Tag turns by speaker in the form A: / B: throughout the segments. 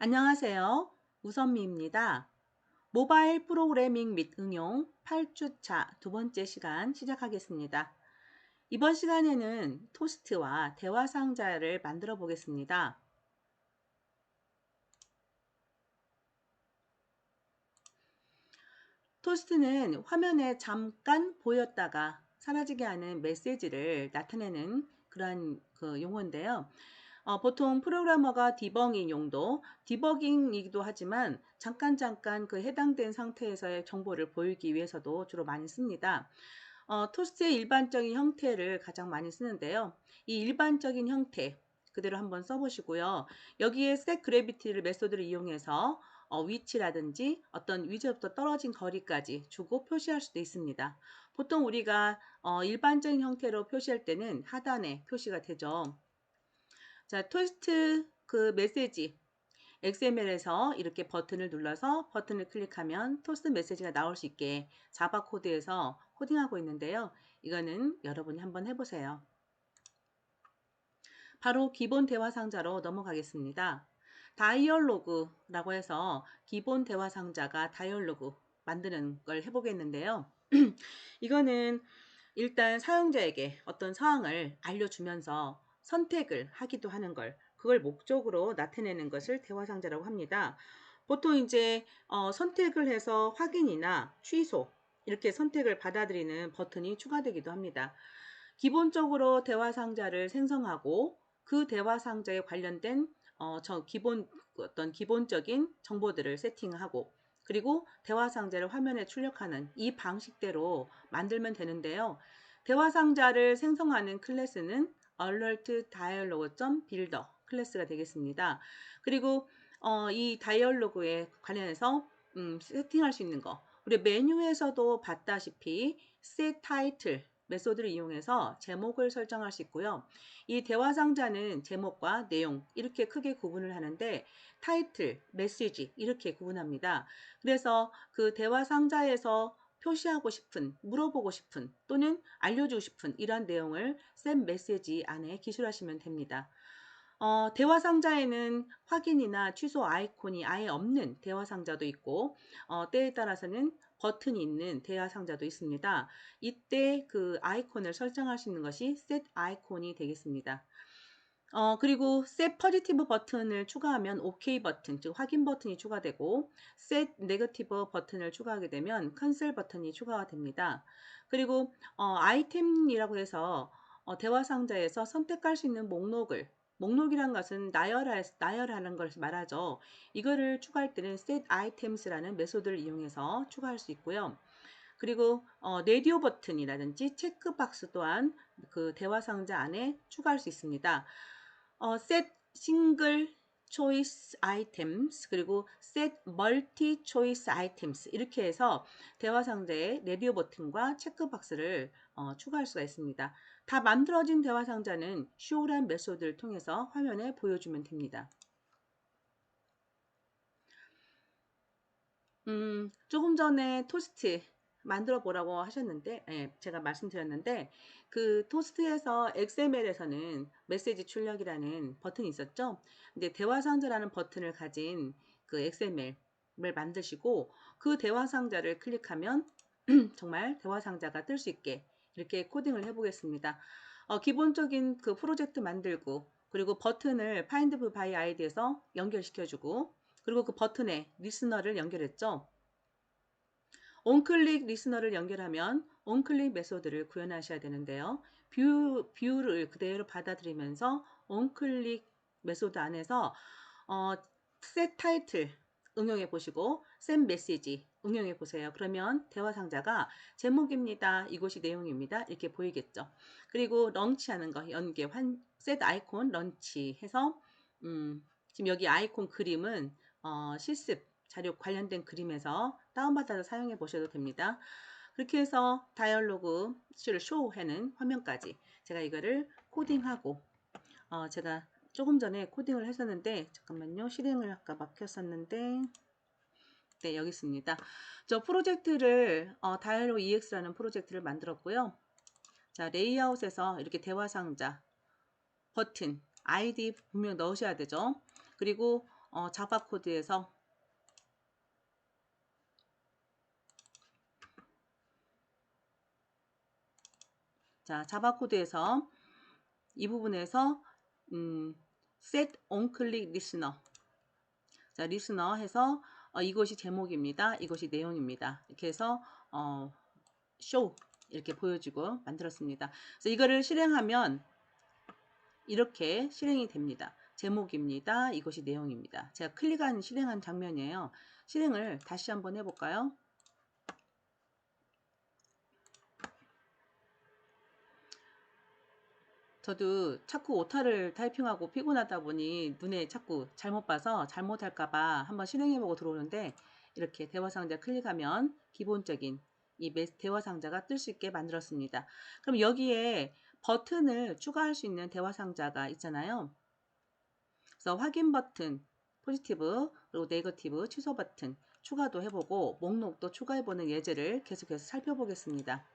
A: 안녕하세요. 우선미입니다. 모바일 프로그래밍 및 응용 8주차 두 번째 시간 시작하겠습니다. 이번 시간에는 토스트와 대화 상자를 만들어 보겠습니다. 토스트는 화면에 잠깐 보였다가 사라지게 하는 메시지를 나타내는 그런 용어인데요. 보통 프로그래머가 디버깅 용도, 디버깅이기도 하지만 잠깐 그 해당된 상태에서의 정보를 보이기 위해서도 주로 많이 씁니다. 토스트의 일반적인 형태를 가장 많이 쓰는데요. 이 일반적인 형태 그대로 한번 써보시고요. 여기에 set gravity를 메소드를 이용해서 위치라든지 어떤 위치부터 떨어진 거리까지 주고 표시할 수도 있습니다. 보통 우리가 일반적인 형태로 표시할 때는 하단에 표시가 되죠. 자, 토스트 그 메시지 XML에서 이렇게 버튼을 눌러서 버튼을 클릭하면 토스트 메시지가 나올 수 있게 자바 코드에서 코딩하고 있는데요. 이거는 여러분이 한번 해보세요. 바로 기본 대화 상자로 넘어가겠습니다. 다이얼로그라고 해서 기본 대화 상자가 다이얼로그 만드는 걸 해보겠는데요. 이거는 일단 사용자에게 어떤 사항을 알려주면서 선택을 하기도 하는 걸, 그걸 목적으로 나타내는 것을 대화 상자라고 합니다. 보통 이제 선택을 해서 확인이나 취소 이렇게 선택을 받아들이는 버튼이 추가되기도 합니다. 기본적으로 대화 상자를 생성하고 그 대화 상자에 관련된 어떤 기본적인 정보들을 세팅하고 그리고 대화 상자를 화면에 출력하는 이 방식대로 만들면 되는데요. 대화 상자를 생성하는 클래스는 alert dialog.builder 클래스가 되겠습니다. 그리고 이 다이얼로그에 관련해서 세팅할 수 있는 거 우리 메뉴에서도 봤다시피 set title 메소드를 이용해서 제목을 설정할 수 있고요. 이 대화 상자는 제목과 내용 이렇게 크게 구분을 하는데 타이틀, 메시지 이렇게 구분합니다. 그래서 그 대화 상자에서 표시하고 싶은, 물어보고 싶은 또는 알려주고 싶은 이러한 내용을 샘 메시지 안에 기술하시면 됩니다. 대화 상자에는 확인이나 취소 아이콘이 아예 없는 대화 상자도 있고 때에 따라서는 버튼이 있는 대화 상자도 있습니다. 이때 그 아이콘을 설정할 수 있는 것이 set 아이콘이 되겠습니다. 그리고 set positive 버튼을 추가하면 OK 버튼, 즉 확인 버튼이 추가되고 set negative 버튼을 추가하게 되면 cancel 버튼이 추가가 됩니다. 그리고 아이템이라고 해서 대화 상자에서 선택할 수 있는 목록이란 것은 나열하는 것을 말하죠. 이거를 추가할 때는 set items라는 메소드를 이용해서 추가할 수 있고요. 그리고 레디오 버튼이라든지 체크박스 또한 그 대화 상자 안에 추가할 수 있습니다. set single choice items 그리고 set multi choice items 이렇게 해서 대화 상자에 레디오 버튼과 체크박스를 추가할 수가 있습니다. 다 만들어진 대화 상자는 show란 메소드를 통해서 화면에 보여주면 됩니다. 조금 전에 토스트 만들어 보라고 하셨는데, 제가 말씀드렸는데, 그 토스트에서 XML에서는 메시지 출력이라는 버튼이 있었죠. 근데 대화 상자라는 버튼을 가진 그 XML을 만드시고, 그 대화 상자를 클릭하면 정말 대화 상자가 뜰 수 있게 이렇게 코딩을 해보겠습니다. 기본적인 그 프로젝트 만들고, 그리고 버튼을 find by id에서 연결시켜주고, 그리고 그 버튼에 리스너를 연결했죠. onClick 리스너를 연결하면 onClick 메소드를 구현하셔야 되는데요. 뷰를 그대로 받아들이면서 onClick 메소드 안에서 set title 응용해 보시고 set message 응용해 보세요. 그러면 대화 상자가 제목입니다. 이것이 내용입니다. 이렇게 보이겠죠. 그리고 런치하는 거 연계 set 아이콘 런치 해서 지금 여기 아이콘 그림은 실습 자료 관련된 그림에서 다운받아서 사용해 보셔도 됩니다. 그렇게 해서 다이얼로그 쇼해는 화면까지 제가 이거를 코딩하고 제가 조금 전에 코딩을 했었는데 잠깐만요. 실행을 아까 막혔었는데 네 여기 있습니다. 저 프로젝트를 다이얼로그 EX라는 프로젝트를 만들었고요. 자 레이아웃에서 이렇게 대화 상자 버튼 아이디 분명 넣으셔야 되죠. 그리고 자바 코드에서 자바 코드에서 이 부분에서 set on click listener. 자, 리스너 해서 이것이 제목입니다. 이것이 내용입니다. 이렇게 해서 show 이렇게 보여주고 만들었습니다. 그래서 이거를 실행하면 이렇게 실행이 됩니다. 제목입니다. 이것이 내용입니다. 제가 실행한 장면이에요. 실행을 다시 한번 해볼까요? 저도 자꾸 오타를 타이핑하고 피곤하다 보니 눈에 자꾸 잘못 봐서 잘못할까봐 한번 실행해보고 들어오는데 이렇게 대화상자 클릭하면 기본적인 이 대화상자가 뜰 수 있게 만들었습니다. 그럼 여기에 버튼을 추가할 수 있는 대화상자가 있잖아요. 그래서 확인 버튼, 포지티브, 그리고 네거티브, 취소 버튼 추가도 해보고 목록도 추가해보는 예제를 계속해서 살펴보겠습니다.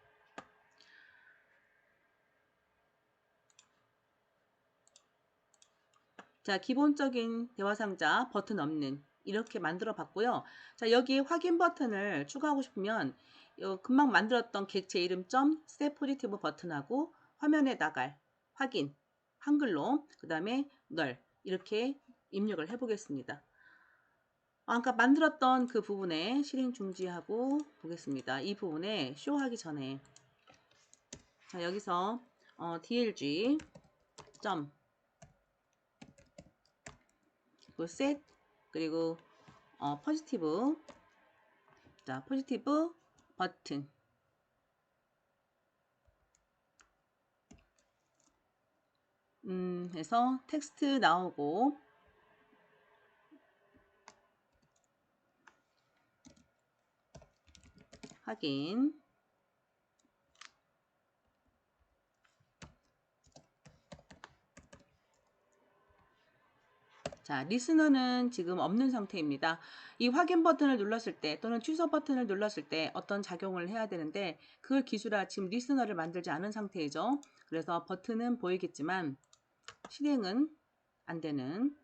A: 자, 기본적인 대화상자 버튼 없는 이렇게 만들어 봤고요. 자, 여기 확인 버튼을 추가하고 싶으면 금방 만들었던 객체 이름점 set positive 버튼하고 화면에 나갈 확인 한글로 그 다음에 널 이렇게 입력을 해 보겠습니다. 아까 만들었던 그 부분에 실행 중지하고 보겠습니다. 이 부분에 쇼하기 전에 자, 여기서 dlg 점 set 그리고 포지티브 자 포지티브 버튼 해서 텍스트 나오고 확인 자, 리스너는 지금 없는 상태입니다. 이 확인 버튼을 눌렀을 때 또는 취소 버튼을 눌렀을 때 어떤 작용을 해야 되는데 그걸 기술아 지금 리스너를 만들지 않은 상태이죠. 그래서 버튼은 보이겠지만 실행은 안 되는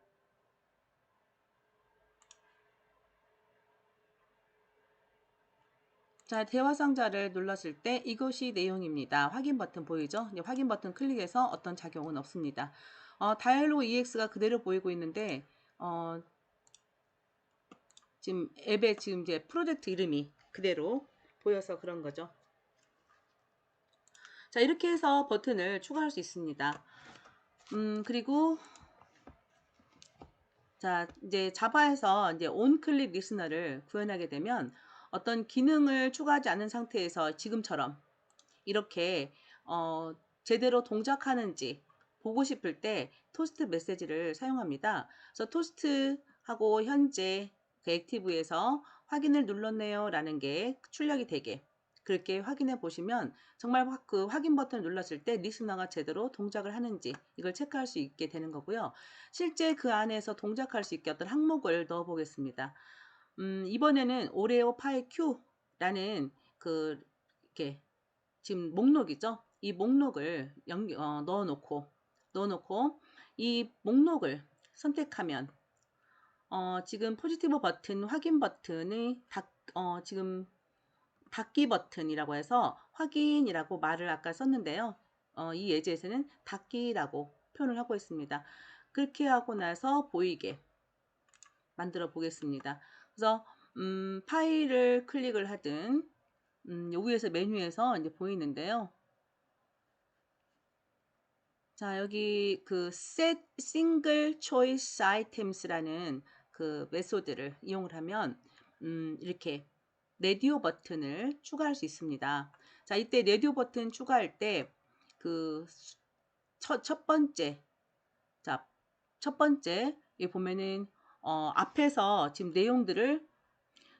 A: 자, 대화 상자를 눌렀을 때 이것이 내용입니다. 확인 버튼 보이죠? 확인 버튼 클릭해서 어떤 작용은 없습니다. 다이얼로그 EX가 그대로 보이고 있는데 지금 앱에 지금 이제 프로젝트 이름이 그대로 보여서 그런 거죠. 자, 이렇게 해서 버튼을 추가할 수 있습니다. 그리고 자, 이제 자바에서 이제 온클릭 리스너를 구현하게 되면 어떤 기능을 추가하지 않은 상태에서 지금처럼 이렇게 제대로 동작하는지 보고 싶을 때 토스트 메시지를 사용합니다. 그래서 토스트하고 현재 그 액티브에서 확인을 눌렀네요 라는 게 출력이 되게 그렇게 확인해 보시면 정말 그 확인 버튼을 눌렀을 때 리스너가 제대로 동작을 하는지 이걸 체크할 수 있게 되는 거고요. 실제 그 안에서 동작할 수 있게 어떤 항목을 넣어 보겠습니다. 이번에는 오레오 파이 큐라는 그 이렇게 지금 목록이죠. 이 목록을 넣어놓고 이 목록을 선택하면 지금 포지티브 버튼 확인 버튼이 지금 닫기 버튼이라고 해서 확인이라고 말을 아까 썼는데요. 이 예제에서는 닫기라고 표현을 하고 있습니다. 그렇게 하고 나서 보이게 만들어 보겠습니다. 그래서 파일을 클릭을 하든 여기에서 메뉴에서 이제 보이는데요. 자, 여기 그 set single choice items라는 그 메소드를 이용을 하면 이렇게 레디오 버튼을 추가할 수 있습니다. 자, 이때 레디오 버튼 추가할 때 그 첫 번째 자, 첫 번째 여기 보면은 앞에서 지금 내용들을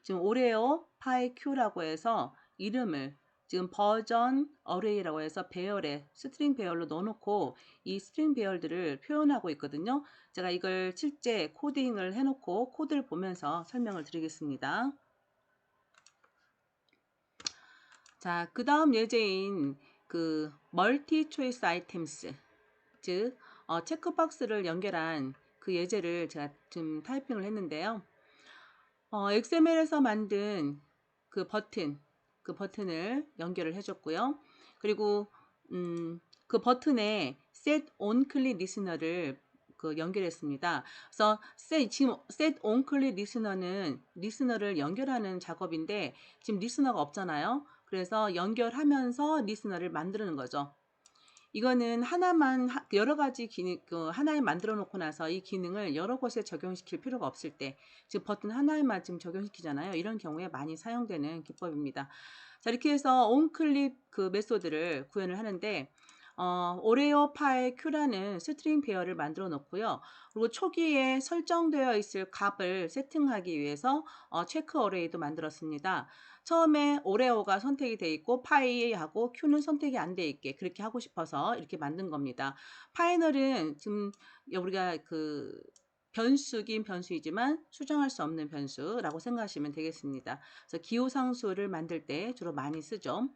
A: 지금 오레오 파이 큐라고 해서 이름을 지금 버전 어레이라고 해서 배열에 스트링 배열로 넣어놓고 이 스트링 배열들을 표현하고 있거든요. 제가 이걸 실제 코딩을 해놓고 코드를 보면서 설명을 드리겠습니다. 자, 그 다음 예제인 그 멀티 초이스 아이템스 즉 체크박스를 연결한 그 예제를 제가 지금 타이핑을 했는데요. XML에서 만든 그 버튼을 연결을 해줬고요. 그리고 그 버튼에 Set On Click Listener를 그 연결했습니다. 그래서 지금 Set On Click Listener는 리스너를 연결하는 작업인데 지금 리스너가 없잖아요. 그래서 연결하면서 리스너를 만드는 거죠. 이거는 하나만 여러 가지 기능 하나에 만들어 놓고 나서 이 기능을 여러 곳에 적용시킬 필요가 없을 때, 즉 버튼 하나에만 지금 적용시키잖아요. 이런 경우에 많이 사용되는 기법입니다. 자, 이렇게 해서 온클릭 그 메소드를 구현을 하는데 오레오 파의 Q라는 스트링 배열을 만들어 놓고요. 그리고 초기에 설정되어 있을 값을 세팅하기 위해서 체크 어레이도 만들었습니다. 처음에 오레오가 선택이 돼 있고 파이하고 Q는 선택이 안 돼 있게 그렇게 하고 싶어서 이렇게 만든 겁니다. 파이널은 지금 우리가 그 변수긴 변수이지만 수정할 수 없는 변수라고 생각하시면 되겠습니다. 그래서 기호상수를 만들 때 주로 많이 쓰죠.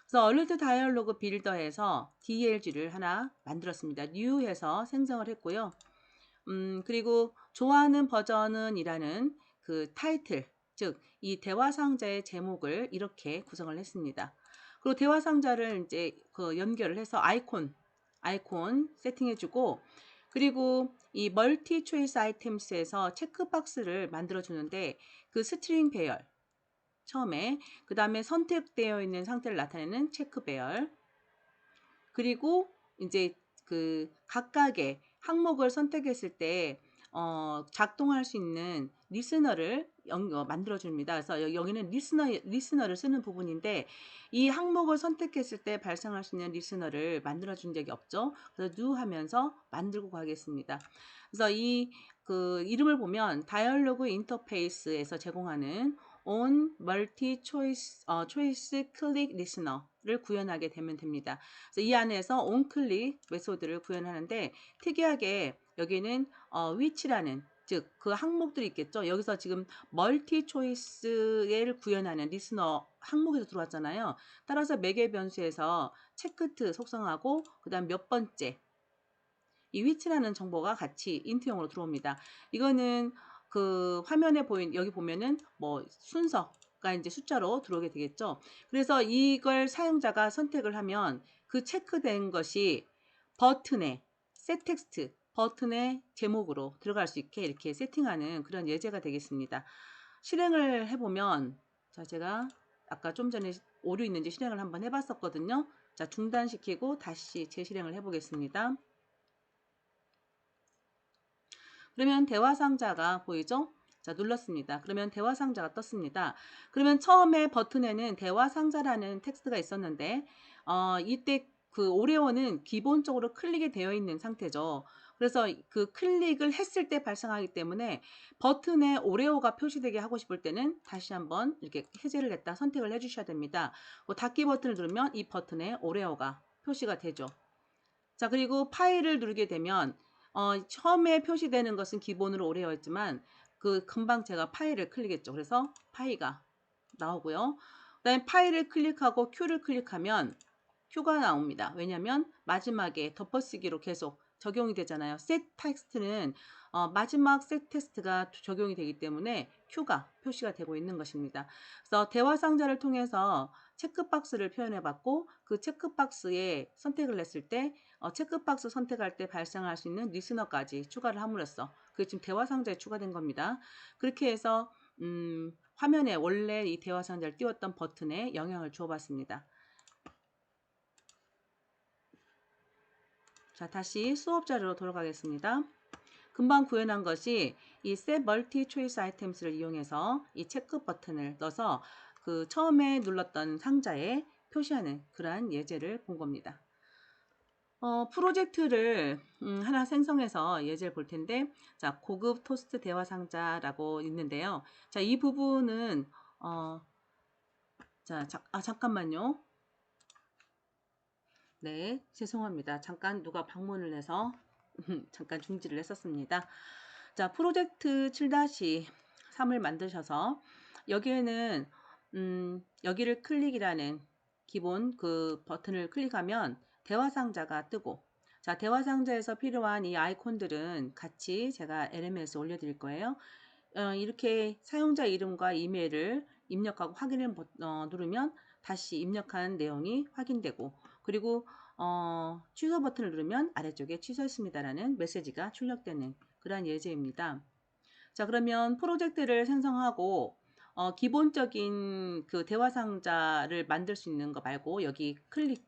A: 그래서 얼리트 다이얼로그 빌더에서 DLG를 하나 만들었습니다. new 해서 생성을 했고요. 그리고 좋아하는 버전은 이라는 그 타이틀, 즉 이 대화 상자의 제목을 이렇게 구성을 했습니다. 그리고 대화 상자를 이제 그 연결을 해서 아이콘 세팅해주고, 그리고 이 멀티 초이스 아이템스에서 체크박스를 만들어 주는데 그 스트링 배열 처음에, 그 다음에 선택되어 있는 상태를 나타내는 체크 배열, 그리고 이제 그 각각의 항목을 선택했을 때 작동할 수 있는 리스너를 만들어 줍니다. 그래서 여기는 리스너를 쓰는 부분인데 이 항목을 선택했을 때 발생할 수 있는 리스너를 만들어 준 적이 없죠. 그래서 new 하면서 만들고 가겠습니다. 그래서 이 그 이름을 보면 다이얼로그 인터페이스에서 제공하는 on multi choice click listener를 구현하게 되면 됩니다. 그래서 이 안에서 on click 메소드를 구현하는데 특이하게 여기는 which라는, 즉 그 항목들이 있겠죠. 여기서 지금 멀티 초이스를 구현하는 리스너 항목에서 들어왔잖아요. 따라서 매개 변수에서 체크트 속성하고 그다음 몇 번째 이 which라는 정보가 같이 인트용으로 들어옵니다. 이거는 그 화면에 여기 보면은 뭐 순서가 이제 숫자로 들어오게 되겠죠. 그래서 이걸 사용자가 선택을 하면 그 체크된 것이 버튼에 set 텍스트 버튼의 제목으로 들어갈 수 있게 이렇게 세팅하는 그런 예제가 되겠습니다. 실행을 해보면, 자, 제가 아까 좀 전에 오류 있는지 실행을 한번 해봤었거든요. 자, 중단시키고 다시 재실행을 해보겠습니다. 그러면 대화 상자가 보이죠? 자, 눌렀습니다. 그러면 대화 상자가 떴습니다. 그러면 처음에 버튼에는 대화 상자라는 텍스트가 있었는데 이때 그 오레오는 기본적으로 클릭이 되어 있는 상태죠. 그래서 그 클릭을 했을 때 발생하기 때문에 버튼에 오레오가 표시되게 하고 싶을 때는 다시 한번 이렇게 해제를 했다 선택을 해주셔야 됩니다. 닫기 버튼을 누르면 이 버튼에 오레오가 표시가 되죠. 자, 그리고 파일을 누르게 되면 처음에 표시되는 것은 기본으로 오레오였지만 그 금방 제가 파일을 클릭했죠. 그래서 파이가 나오고요. 그다음에 파일을 클릭하고 Q를 클릭하면 Q가 나옵니다. 왜냐하면 마지막에 덮어쓰기로 계속 적용이 되잖아요. set 텍스트는 마지막 set 텍스트가 적용이 되기 때문에 Q가 표시가 되고 있는 것입니다. 그래서 대화 상자를 통해서 체크박스를 표현해 봤고 그 체크박스에 선택을 했을 때 체크박스 선택할 때 발생할 수 있는 리스너까지 추가를 함으로써 그게 지금 대화 상자에 추가된 겁니다. 그렇게 해서 화면에 원래 이 대화 상자를 띄웠던 버튼에 영향을 주어 봤습니다. 자, 다시 수업 자료로 돌아가겠습니다. 금방 구현한 것이 이 Set Multi Choice Items를 이용해서 이 체크 버튼을 넣어서 그 처음에 눌렀던 상자에 표시하는 그러한 예제를 본 겁니다. 프로젝트를 하나 생성해서 예제를 볼 텐데, 자, 고급 토스트 대화 상자라고 있는데요. 자, 이 부분은 자, 잠깐만요. 네, 죄송합니다. 잠깐 누가 방문을 해서 잠깐 중지를 했었습니다. 자, 프로젝트 7-3을 만드셔서 여기에는 여기를 클릭이라는 기본 그 버튼을 클릭하면 대화 상자가 뜨고, 자, 대화 상자에서 필요한 이 아이콘들은 같이 제가 LMS에 올려드릴 거예요. 이렇게 사용자 이름과 이메일을 입력하고 확인을 누르면 다시 입력한 내용이 확인되고, 그리고 취소 버튼을 누르면 아래쪽에 취소했습니다라는 메시지가 출력되는 그러한 예제입니다. 자, 그러면 프로젝트를 생성하고 기본적인 그 대화 상자를 만들 수 있는 거 말고 여기 클릭,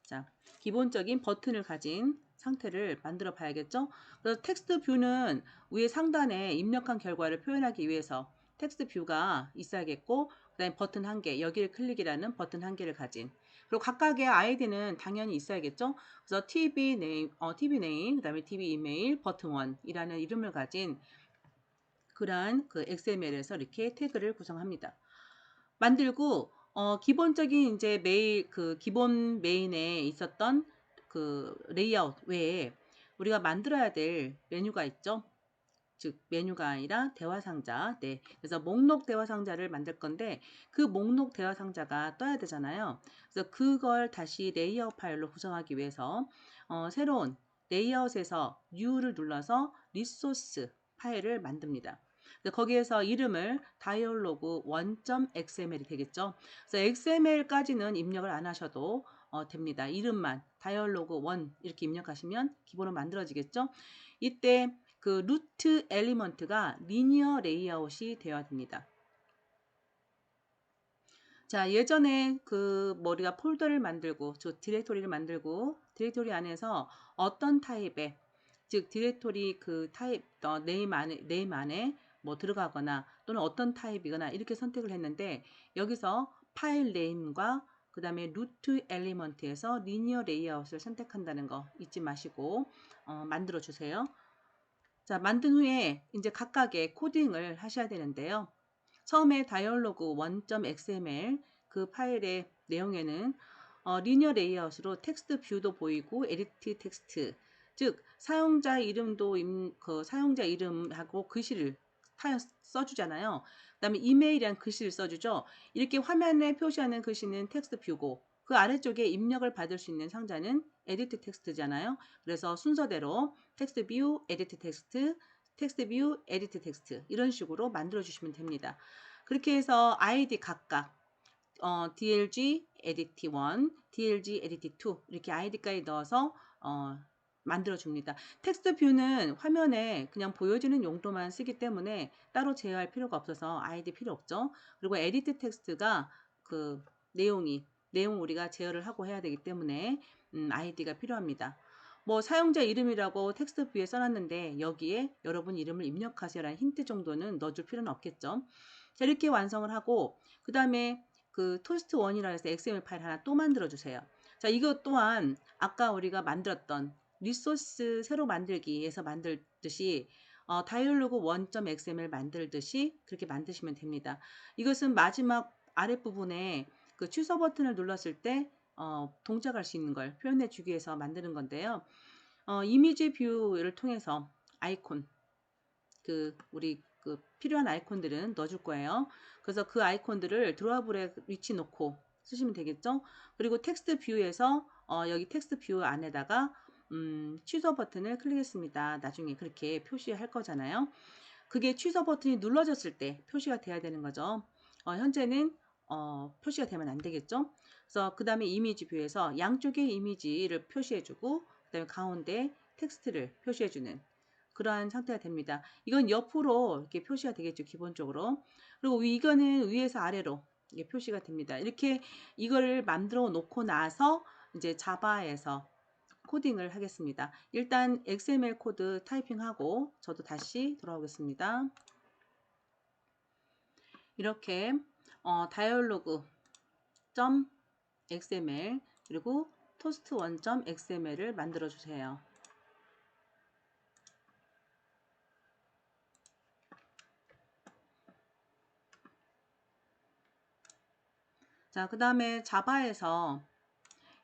A: 자, 기본적인 버튼을 가진 상태를 만들어 봐야겠죠? 그래서 텍스트 뷰는 위에 상단에 입력한 결과를 표현하기 위해서 텍스트 뷰가 있어야겠고, 그 다음에 버튼 한 개, 여기를 클릭이라는 버튼 한 개를 가진, 그리고 각각의 아이디는 당연히 있어야겠죠? 그래서 TV 네임, 그 다음에 TV 이메일, 버튼 1이라는 이름을 가진 그러한 그 XML에서 이렇게 태그를 구성합니다. 만들고 기본적인 이제 메일 그 기본 메인에 있었던 그 레이아웃 외에 우리가 만들어야 될 메뉴가 있죠. 즉 메뉴가 아니라 대화 상자. 네. 그래서 목록 대화 상자를 만들 건데 그 목록 대화 상자가 떠야 되잖아요. 그래서 그걸 다시 레이아웃 파일로 구성하기 위해서 새로운 레이아웃에서 New를 눌러서 리소스 파일을 만듭니다. 거기에서 이름을 다이얼로그 1.xml이 되겠죠. 그래서 xml까지는 입력을 안 하셔도 됩니다. 이름만 다이얼로그 1 이렇게 입력하시면 기본으로 만들어지겠죠. 이때 그 루트 엘리먼트가 리니어 레이아웃이 되어야 됩니다. 자, 예전에 그 우리가 폴더를 만들고 디렉토리를 만들고 디렉토리 안에서 어떤 타입의, 즉 디렉토리 그 타입 네임 안에 뭐 들어가거나 또는 어떤 타입이거나 이렇게 선택을 했는데 여기서 파일 네임과 그 다음에 루트 엘리먼트에서 리니어 레이아웃을 선택한다는 거 잊지 마시고 만들어 주세요. 자, 만든 후에 이제 각각의 코딩을 하셔야 되는데요. 처음에 다이얼로그 1.xml 그 파일의 내용에는 리니어 레이아웃으로 텍스트 뷰도 보이고 에디트 텍스트, 즉 사용자 이름도 그 사용자 이름하고 글씨를 써주잖아요. 그 다음에 이메일이란 글씨를 써주죠. 이렇게 화면에 표시하는 글씨는 텍스트 뷰고 그 아래쪽에 입력을 받을 수 있는 상자는 에디트 텍스트잖아요. 그래서 순서대로 텍스트 뷰, 에디트 텍스트, 텍스트 뷰, 에디트 텍스트 이런 식으로 만들어 주시면 됩니다. 그렇게 해서 아이디 각각 DLG 에디티 1, DLG 에디티 2 이렇게 아이디까지 넣어서 만들어 줍니다. 텍스트 뷰는 화면에 그냥 보여지는 용도만 쓰기 때문에 따로 제어할 필요가 없어서 아이디 필요 없죠. 그리고 에디트 텍스트가 그 내용 우리가 제어를 하고 해야 되기 때문에 아이디가 필요합니다. 뭐 사용자 이름이라고 텍스트 뷰에 써놨는데 여기에 여러분 이름을 입력하세요라는 힌트 정도는 넣어줄 필요는 없겠죠. 자, 이렇게 완성을 하고 그 다음에 그 토스트 원이라 해서 XML 파일 하나 또 만들어 주세요. 자, 이것 또한 아까 우리가 만들었던 리소스 새로 만들기에서 만들듯이 다이얼로그 1.xml 만들듯이 그렇게 만드시면 됩니다. 이것은 마지막 아랫부분에 그 취소 버튼을 눌렀을 때 동작할 수 있는 걸 표현해 주기 위해서 만드는 건데요. 이미지 뷰를 통해서 아이콘 우리 그 필요한 아이콘들은 넣어줄 거예요. 그래서 그 아이콘들을 드로아블에 위치 놓고 쓰시면 되겠죠. 그리고 텍스트 뷰에서 여기 텍스트 뷰 안에다가 취소 버튼을 클릭했습니다. 나중에 그렇게 표시할 거잖아요. 그게 취소 버튼이 눌러졌을 때 표시가 돼야 되는 거죠. 현재는 표시가 되면 안 되겠죠. 그래서 그 다음에 이미지 뷰에서 양쪽의 이미지를 표시해주고 그 다음에 가운데 텍스트를 표시해주는 그러한 상태가 됩니다. 이건 옆으로 이렇게 표시가 되겠죠, 기본적으로. 그리고 이거는 위에서 아래로 이게 표시가 됩니다. 이렇게 이거를 만들어 놓고 나서 이제 자바에서 코딩을 하겠습니다. 일단 XML 코드 타이핑하고 저도 다시 돌아오겠습니다. 이렇게 dialog.xml 그리고 toast1.xml을 만들어 주세요. 자, 그 다음에 자바에서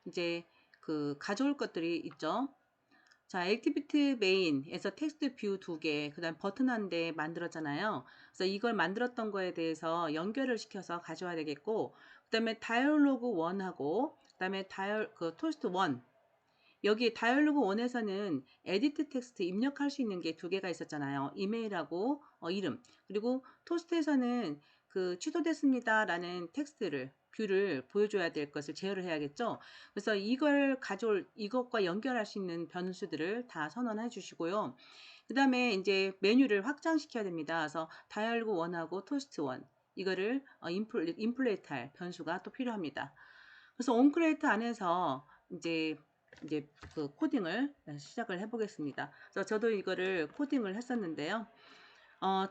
A: 이제 그 가져올 것들이 있죠. 자, 액티비티 메인에서 텍스트 뷰 2개, 그 다음 버튼 한 대 만들었잖아요. 그래서 이걸 만들었던 거에 대해서 연결을 시켜서 가져와야 되겠고, 그 다음에 다이얼로그 1하고, 그 다음에 토스트 1, 여기 다이얼로그 1에서는 에디트 텍스트 입력할 수 있는 게 두 개가 있었잖아요. 이메일하고 이름. 그리고 토스트에서는 그 취소됐습니다라는 텍스트를 뷰를 보여줘야 될 것을 제어를 해야겠죠. 그래서 이걸 가져올 이것과 연결할 수 있는 변수들을 다 선언해 주시고요. 그 다음에 이제 메뉴를 확장시켜야 됩니다. 그래서 다이얼로그 1하고 토스트 1 이거를 인플레이트 할 변수가 또 필요합니다. 그래서 온크레이트 안에서 이제 그 코딩을 시작을 해보겠습니다. 그래서 저도 이거를 코딩을 했었는데요.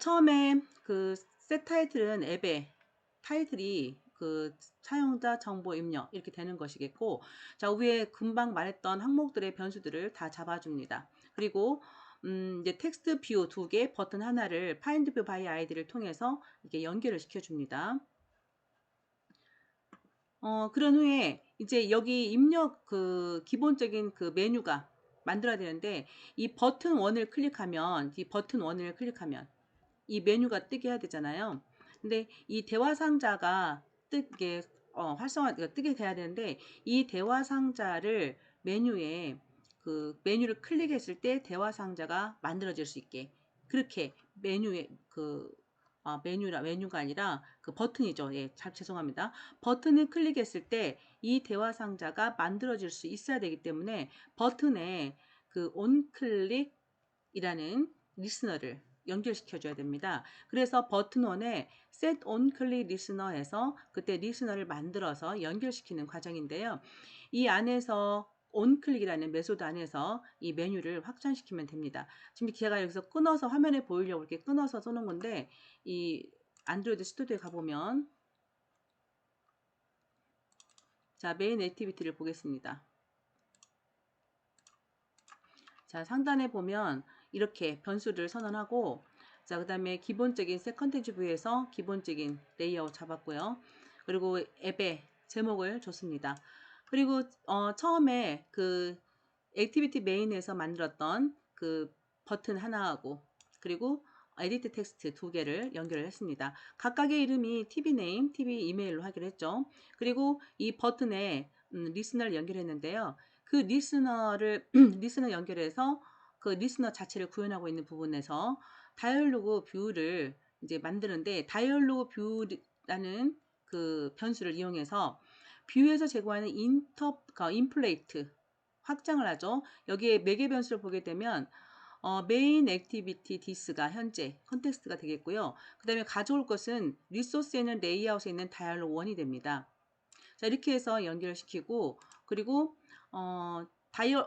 A: 처음에 그 셋 타이틀은 앱의 타이틀이 그 사용자 정보 입력 이렇게 되는 것이겠고, 자 위에 금방 말했던 항목들의 변수들을 다 잡아줍니다. 그리고 이제 텍스트 뷰 두 개, 버튼 하나를 파인드 뷰 바이 아이디를 통해서 이렇게 연결을 시켜줍니다. 그런 후에 이제 여기 입력 그 기본적인 그 메뉴가 만들어야 되는데 이 버튼 1을 클릭하면 이 메뉴가 뜨게 해야 되잖아요. 근데 이 대화 상자가 뜨게 뜨게 돼야 되는데 이 대화 상자를 메뉴에 그 메뉴를 클릭했을 때 대화 상자가 만들어질 수 있게 그렇게 메뉴에 메뉴가 아니라 그 버튼이죠. 예, 잘 죄송합니다. 버튼을 클릭했을 때 이 대화 상자가 만들어질 수 있어야 되기 때문에 버튼에 그 온클릭이라는 리스너를 연결시켜 줘야 됩니다. 그래서 버튼 1에 set on click listener에서 그때 리스너를 만들어서 연결시키는 과정인데요. 이 안에서 온클릭이라는 메소드 안에서 이 메뉴를 확장시키면 됩니다. 지금 제가 여기서 끊어서 화면에 보이려고 이렇게 끊어서 써놓은 건데 이 안드로이드 스튜디오에 가보면 자 메인 액티비티를 보겠습니다. 자 상단에 보면 이렇게 변수를 선언하고 자 그 다음에 기본적인 셋 컨텐츠 뷰에서 기본적인 레이아웃 잡았고요. 그리고 앱의 제목을 줬습니다. 그리고 처음에 그 액티비티 메인에서 만들었던 그 버튼 하나하고 그리고 에디트 텍스트 두 개를 연결을 했습니다. 각각의 이름이 TV 네임, TV 이메일로 하기로 했죠. 그리고 이 버튼에 리스너를 연결했는데요. 그 리스너를 리스너 연결해서 그 리스너 자체를 구현하고 있는 부분에서 다이얼로그 뷰를 이제 만드는데 다이얼로그 뷰라는 그 변수를 이용해서 뷰에서 제공하는 인플레이트 확장을 하죠. 여기에 매개 변수를 보게 되면 메인 액티비티 디스가 현재 컨텍스트가 되겠고요. 그 다음에 가져올 것은 리소스에는 레이아웃에 있는 다이얼로그 1이 됩니다. 자 이렇게 해서 연결시키고 그리고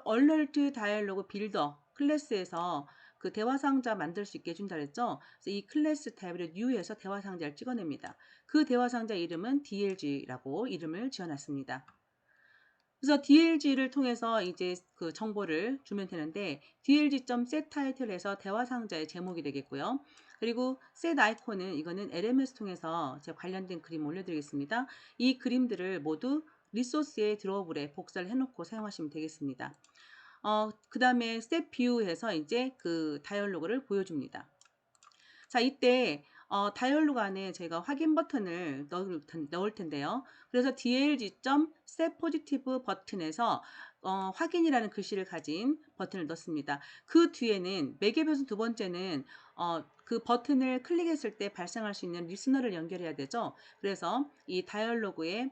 A: 얼럴트 다이얼로그 빌더 클래스에서 그 대화 상자 만들 수 있게 해준다 그랬죠. 그래서 이 클래스 탭을 뉴에서 대화 상자를 찍어냅니다. 그 대화 상자 이름은 DLG라고 이름을 지어놨습니다. 그래서 DLG를 통해서 이제 그 정보를 주면 되는데 dlg.setTitle에서 대화 상자의 제목이 되겠고요. 그리고 set icon은 이거는 LMS 통해서 제가 관련된 그림 올려드리겠습니다. 이 그림들을 모두 리소스의 드로우블에 복사를 해놓고 사용하시면 되겠습니다. 그 다음에 set view에서 이제 그 다이얼로그를 보여줍니다. 자, 이때 다이얼로그 안에 제가 확인 버튼을 넣을 텐데요. 그래서 dlg.setPositive 버튼에서 확인이라는 글씨를 가진 버튼을 넣습니다. 그 뒤에는 매개 변수 두 번째는 그 버튼을 클릭했을 때 발생할 수 있는 리스너를 연결해야 되죠. 그래서 이 다이얼로그의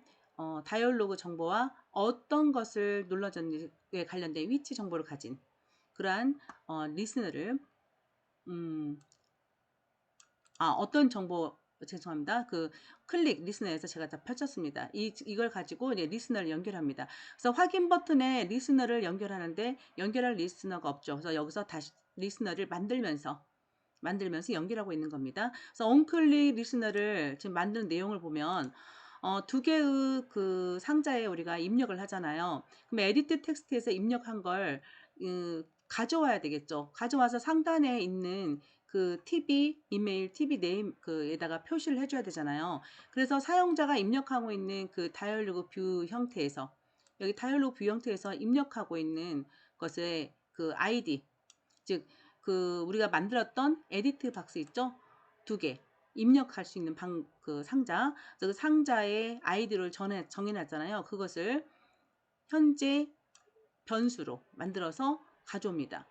A: 다이얼로그 정보와 어떤 것을 눌러졌는지에 관련된 위치 정보를 가진 그러한 리스너를 어떤 정보 죄송합니다. 그 클릭 리스너에서 제가 다 펼쳤습니다. 이걸 가지고 이제 리스너를 연결합니다. 그래서 확인 버튼에 리스너를 연결하는데 연결할 리스너가 없죠. 그래서 여기서 다시 리스너를 만들면서 연결하고 있는 겁니다. 그래서 온클릭 리스너를 지금 만든 내용을 보면 두 개의 그 상자에 우리가 입력을 하잖아요. 그럼 에디트 텍스트에서 입력한 걸 가져와야 되겠죠. 가져와서 상단에 있는 그 TV 이메일, TV 네임 그에다가 표시를 해줘야 되잖아요. 그래서 사용자가 입력하고 있는 그 다이얼로그 뷰 형태에서 여기 다이얼로그 뷰 형태에서 입력하고 있는 것의 그 아이디, 즉 그 우리가 만들었던 에디트 박스 있죠? 두 개. 입력할 수 있는 그 상자, 그 상자의 아이디를 정해놨잖아요. 그것을 현재 변수로 만들어서 가져옵니다.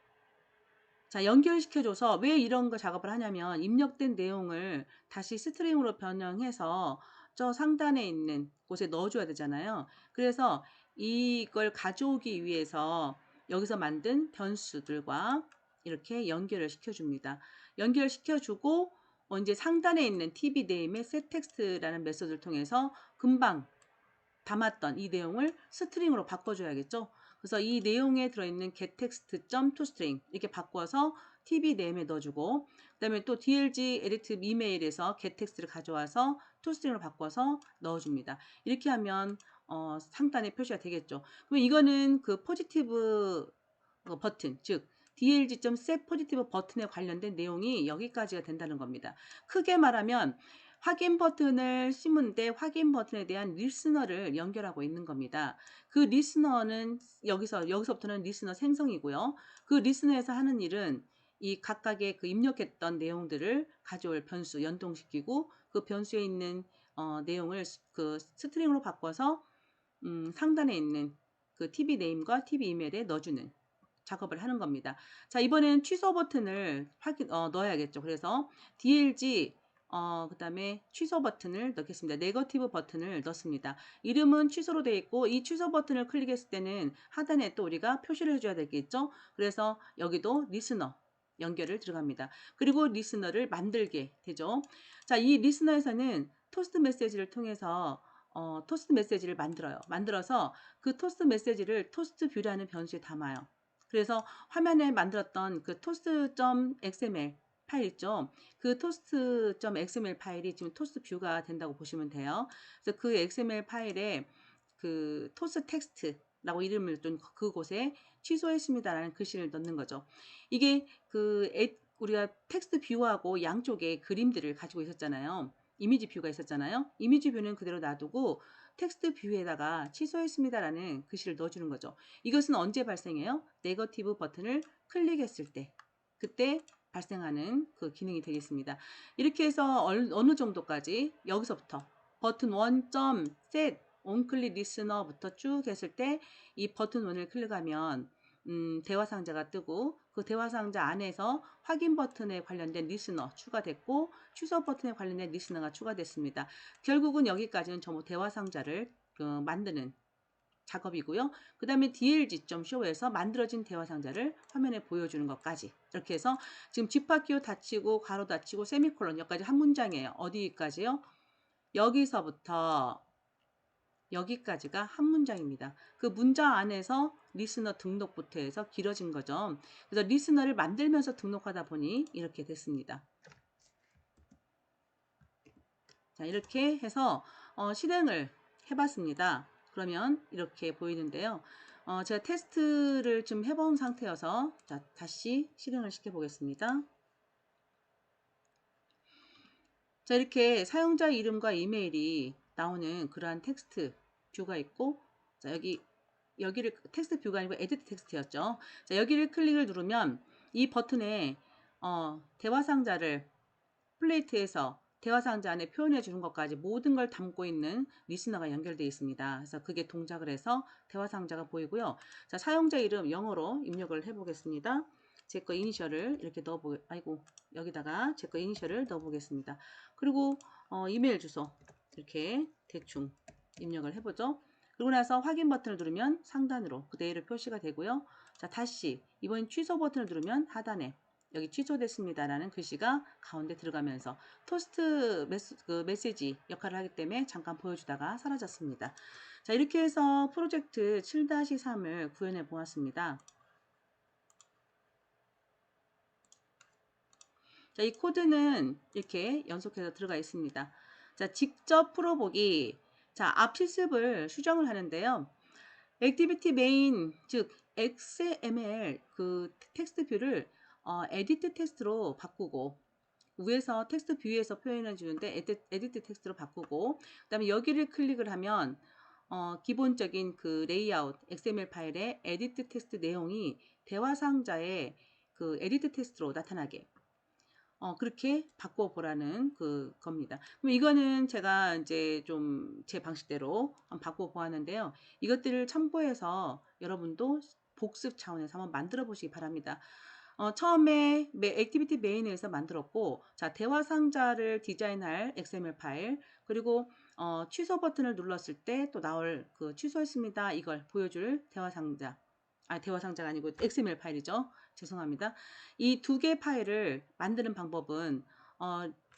A: 자, 연결시켜줘서 왜 이런 거 작업을 하냐면 입력된 내용을 다시 스트링으로 변형해서 저 상단에 있는 곳에 넣어줘야 되잖아요. 그래서 이걸 가져오기 위해서 여기서 만든 변수들과 이렇게 연결을 시켜줍니다. 연결시켜주고 이제 상단에 있는 tb name의 setText라는 메소드를 통해서 금방 담았던 이 내용을 스트링으로 바꿔줘야겠죠. 그래서 이 내용에 들어있는 getText.toString 이렇게 바꿔서 tb name에 넣어주고 그 다음에 또 dlg edit 이메일에서 getText를 가져와서 toString으로 바꿔서 넣어줍니다. 이렇게 하면 상단에 표시가 되겠죠. 그럼 이거는 그 포지티브 버튼, 즉 dlg.set 포지티브 버튼에 관련된 내용이 여기까지가 된다는 겁니다. 크게 말하면 확인 버튼을 심은데 확인 버튼에 대한 리스너를 연결하고 있는 겁니다. 그 리스너는 여기서부터는 리스너 생성이고요. 그 리스너에서 하는 일은 이 각각의 그 입력했던 내용들을 가져올 변수 연동시키고 그 변수에 있는 내용을 그 스트링으로 바꿔서 상단에 있는 그 tb name과 tb 이메일에 넣어주는 작업을 하는 겁니다. 자, 이번엔 취소 버튼을 넣어야겠죠. 그래서 dlg 그 다음에 취소 버튼을 넣겠습니다. 네거티브 버튼을 넣습니다. 이름은 취소로 되어 있고 이 취소 버튼을 클릭했을 때는 하단에 또 우리가 표시를 해줘야 되겠죠. 그래서 여기도 리스너 연결을 들어갑니다. 그리고 리스너를 만들게 되죠. 자, 이 리스너에서는 토스트 메시지를 통해서 토스트 메시지를 만들어서 그 토스트 메시지를 토스트 뷰라는 변수에 담아요. 그래서 화면에 만들었던 그 toast.xml 파일 있죠. 그 toast.xml 파일이 지금 토스트 뷰가 된다고 보시면 돼요. 그래서 그 XML 파일에 그 토스트 텍스트라고 이름을 둔 그곳에 취소했습니다라는 글씨를 넣는 거죠. 이게 우리가 텍스트 뷰하고 양쪽에 그림들을 가지고 있었잖아요. 이미지 뷰가 있었잖아요. 이미지 뷰는 그대로 놔두고 텍스트 뷰에다가 취소했습니다라는 글씨를 넣어주는 거죠. 이것은 언제 발생해요? 네거티브 버튼을 클릭했을 때, 그때 발생하는 그 기능이 되겠습니다. 이렇게 해서 어느 정도까지 여기서부터 버튼 1.set onClick listener부터 쭉 했을 때 이 버튼 1을 클릭하면 대화 상자가 뜨고 그 대화 상자 안에서 확인 버튼에 관련된 리스너 추가됐고 취소 버튼에 관련된 리스너가 추가됐습니다. 결국은 여기까지는 전부 대화 상자를 만드는 작업이고요. 그 다음에 dlg.show에서 만들어진 대화 상자를 화면에 보여주는 것까지 이렇게 해서 지금 집합기호 닫히고 괄호 닫히고 세미콜론 여기까지 한 문장이에요. 어디까지요? 여기서부터 여기까지가 한 문장입니다. 그 문장 안에서 리스너 등록부터 해서 길어진 거죠. 그래서 리스너를 만들면서 등록하다 보니 이렇게 됐습니다. 자, 이렇게 해서 실행을 해봤습니다. 그러면 이렇게 보이는데요. 제가 테스트를 좀 해본 상태여서 자, 다시 실행을 시켜 보겠습니다. 자, 이렇게 사용자 이름과 이메일이 나오는 그러한 텍스트 뷰가 있고, 자, 여기를 텍스트 뷰가 아니고 에디트 텍스트였죠. 자, 여기를 클릭을 누르면 이 버튼에 대화 상자를 플레이트에서 대화 상자 안에 표현해 주는 것까지 모든 걸 담고 있는 리스너가 연결되어 있습니다. 그래서 그게 동작을 해서 대화 상자가 보이고요. 자, 사용자 이름 영어로 입력을 해 보겠습니다. 제 거 이니셜을 이렇게 여기다가 제 거 이니셜을 넣어 보겠습니다. 그리고 이메일 주소 이렇게 대충 입력을 해보죠. 그리고 나서 확인 버튼을 누르면 상단으로 그대로 표시가 되고요. 자, 다시 이번 취소 버튼을 누르면 하단에 여기 취소됐습니다라는 글씨가 가운데 들어가면서 토스트 메시지 역할을 하기 때문에 잠깐 보여주다가 사라졌습니다. 자, 이렇게 해서 프로젝트 7-3을 구현해 보았습니다. 자, 이 코드는 이렇게 연속해서 들어가 있습니다. 자, 직접 풀어보기. 자, 앞 실습을 수정을 하는데요. 액티비티 메인, 즉 XML 그 텍스트 뷰를 에디트 텍스트로 바꾸고 위에서 텍스트 뷰에서 표현해 주는데 에디트 텍스트로 바꾸고 그다음에 여기를 클릭을 하면 기본적인 그 레이아웃 XML 파일의 에디트 텍스트 내용이 대화 상자의 그 에디트 텍스트로 나타나게 그렇게 바꿔보라는 겁니다. 그럼 이거는 제가 이제 좀 제 방식대로 한번 바꿔 보았는데요. 이것들을 참고해서 여러분도 복습 차원에서 한번 만들어 보시기 바랍니다. 처음에 액티비티 메인에서 만들었고, 자, 대화 상자를 디자인할 XML 파일, 그리고 취소 버튼을 눌렀을 때 또 나올 그 취소했습니다. 이걸 보여줄 대화 상자. 대화 상자가 아니고 XML 파일이죠. 죄송합니다. 이 두 개 파일을 만드는 방법은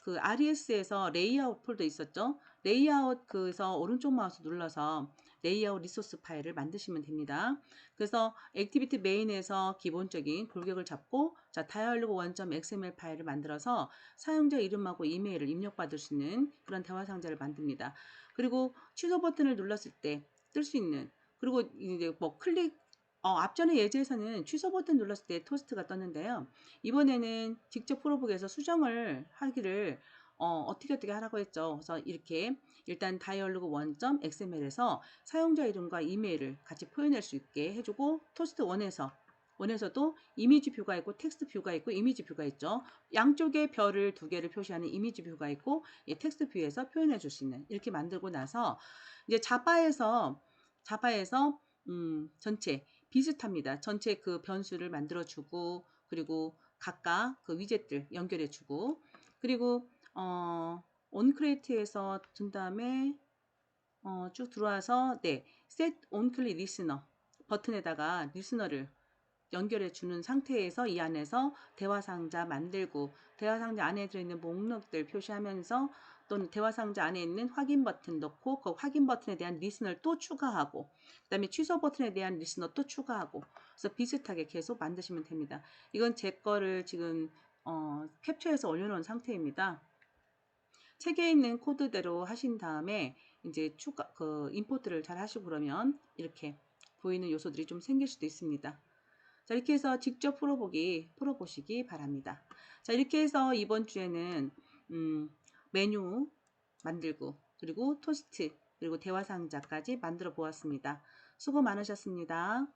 A: 그 RES에서 레이아웃 폴더 있었죠. 레이아웃 그에서 오른쪽 마우스 눌러서 레이아웃 리소스 파일을 만드시면 됩니다. 그래서 액티비티 메인에서 기본적인 골격을 잡고 자 다이얼로그 원점 XML 파일을 만들어서 사용자 이름하고 이메일을 입력받을 수 있는 그런 대화 상자를 만듭니다. 그리고 취소 버튼을 눌렀을 때 뜰 수 있는 그리고 이제 뭐 클릭 앞전에 예제에서는 취소 버튼 눌렀을 때 토스트가 떴는데요. 이번에는 직접 프로브에서 수정을 하기를 어떻게 하라고 했죠. 그래서 이렇게 일단 다이얼로그 원점 XML에서 사용자 이름과 이메일을 같이 표현할 수 있게 해주고 토스트 원에서도 이미지 뷰가 있고 텍스트 뷰가 있고 이미지 뷰가 있죠. 양쪽에 별을 두 개를 표시하는 이미지 뷰가 있고 텍스트 뷰에서 표현해 줄 수 있는 이렇게 만들고 나서 이제 자바에서 전체 비슷합니다. 전체 그 변수를 만들어 주고 그리고 각각 그 위젯들 연결해 주고 그리고 온크리에이트에서 둔 다음에 쭉 들어와서 set onClick listener 버튼에다가 리스너를 연결해 주는 상태에서 이 안에서 대화 상자 만들고 대화 상자 안에 들어있는 목록들 표시하면서 또는 대화 상자 안에 있는 확인 버튼 넣고 그 확인 버튼에 대한 리스너를 또 추가하고 그 다음에 취소 버튼에 대한 리스너 또 추가하고 그래서 비슷하게 계속 만드시면 됩니다. 이건 제 거를 지금 캡처해서 올려놓은 상태입니다. 책에 있는 코드대로 하신 다음에 이제 추가 임포트를 잘 하시고 그러면 이렇게 보이는 요소들이 좀 생길 수도 있습니다. 자, 이렇게 해서 직접 풀어보시기 바랍니다. 자, 이렇게 해서 이번 주에는 메뉴 만들고 그리고 토스트 그리고 대화 상자까지 만들어 보았습니다. 수고 많으셨습니다.